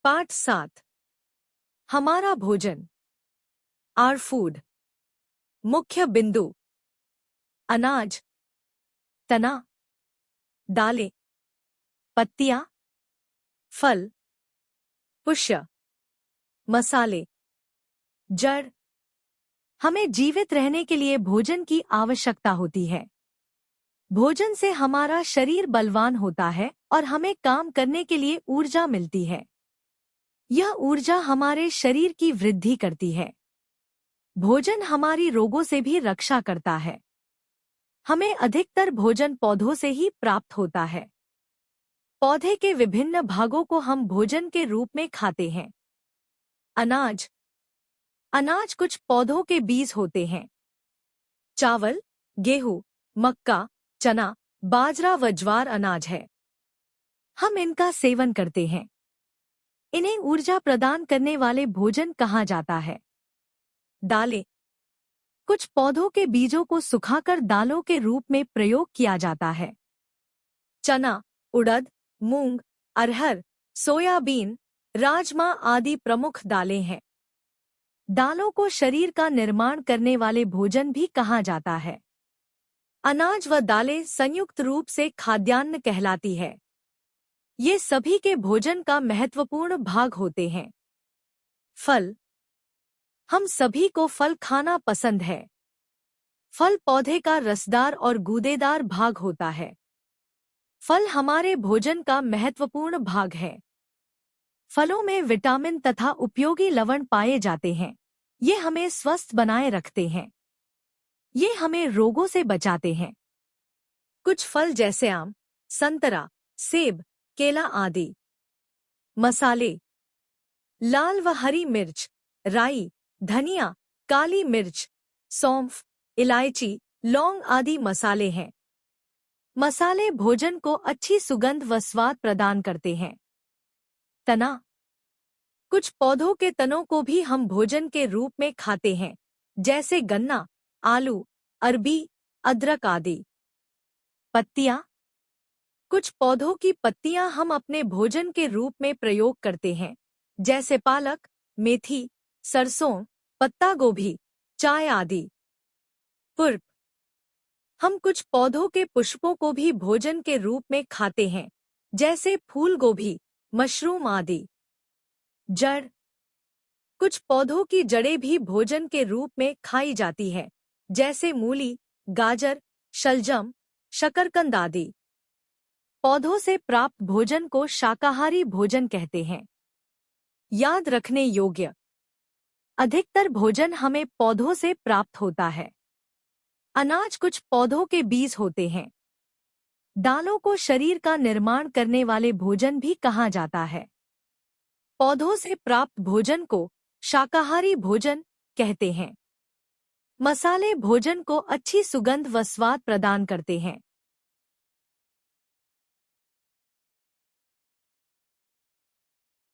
पाठ 7। हमारा भोजन। Our food. मुख्य बिंदु। अनाज, तना, दालें, पत्तियां, फल, पुष्य, मसाले, जड़। हमें जीवित रहने के लिए भोजन की आवश्यकता होती है। भोजन से हमारा शरीर बलवान होता है और हमें काम करने के लिए ऊर्जा मिलती है। यह ऊर्जा हमारे शरीर की वृद्धि करती है। भोजन हमारी रोगों से भी रक्षा करता है। हमें अधिकतर भोजन पौधों से ही प्राप्त होता है। पौधे के विभिन्न भागों को हम भोजन के रूप में खाते हैं। अनाज। अनाज कुछ पौधों के बीज होते हैं। चावल, गेहूं, मक्का, चना, बाजरा व ज्वार अनाज है। हम इनका सेवन करते हैं। इन्हें ऊर्जा प्रदान करने वाले भोजन कहा जाता है। दालें। कुछ पौधों के बीजों को सुखाकर दालों के रूप में प्रयोग किया जाता है। चना, उड़द, मूंग, अरहर, सोयाबीन, राजमा आदि प्रमुख दालें हैं। दालों को शरीर का निर्माण करने वाले भोजन भी कहा जाता है। अनाज व दालें संयुक्त रूप से खाद्यान्न कहलाती है। ये सभी के भोजन का महत्वपूर्ण भाग होते हैं। फल। हम सभी को फल खाना पसंद है। फल पौधे का रसदार और गूदेदार भाग होता है। फल हमारे भोजन का महत्वपूर्ण भाग है। फलों में विटामिन तथा उपयोगी लवण पाए जाते हैं। ये हमें स्वस्थ बनाए रखते हैं। ये हमें रोगों से बचाते हैं। कुछ फल जैसे आम, संतरा, सेब, केला आदि। मसाले। लाल व हरी मिर्च, राई, धनिया, काली मिर्च, सौंफ, इलायची, लौंग आदि मसाले हैं। मसाले भोजन को अच्छी सुगंध व स्वाद प्रदान करते हैं। तना। कुछ पौधों के तनों को भी हम भोजन के रूप में खाते हैं, जैसे गन्ना, आलू, अरबी, अदरक आदि। पत्तियां। कुछ पौधों की पत्तियां हम अपने भोजन के रूप में प्रयोग करते हैं, जैसे पालक, मेथी, सरसों, पत्ता गोभी, चाय आदि। पुष्प। हम कुछ पौधों के पुष्पों को भी भोजन के रूप में खाते हैं, जैसे फूल गोभी, मशरूम आदि। जड़। कुछ पौधों की जड़ें भी भोजन के रूप में खाई जाती है, जैसे मूली, गाजर, शलजम, शकरकंद आदि। पौधों से प्राप्त भोजन को शाकाहारी भोजन कहते हैं। याद रखने योग्य। अधिकतर भोजन हमें पौधों से प्राप्त होता है। अनाज कुछ पौधों के बीज होते हैं। दालों को शरीर का निर्माण करने वाले भोजन भी कहा जाता है। पौधों से प्राप्त भोजन को शाकाहारी भोजन कहते हैं। मसाले भोजन को अच्छी सुगंध व स्वाद प्रदान करते हैं।